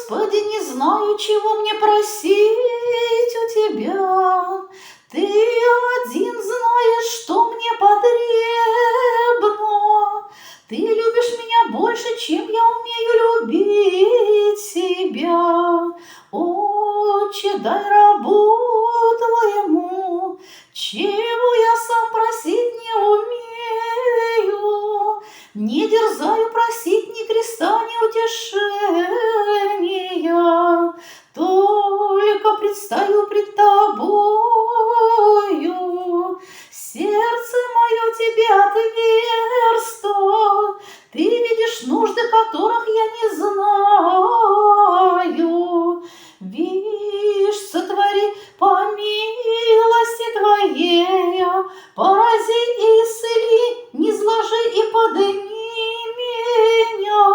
Господи, не знаю, чего мне просить у Тебя. Ты один знаешь, что мне потребно. Ты любишь меня больше, чем я умею любить себя. Отче, дай рабу Твоему, чего я сам просить не умею. Не дерзаю просить ни креста, ни утешения, только предстаю пред Тобою. Сердце мое Тебе отверсто, Ты видишь нужды, которых я не знаю. Вишь, сотвори по милости Твоей, порази и исцели, низложи и подними меня.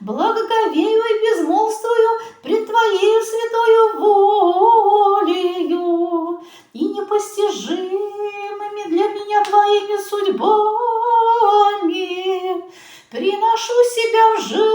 Благоговею и безмолвствую пред Твоею святою волею и непостижимыми для меня Твоими судьбами приношу себя в жертву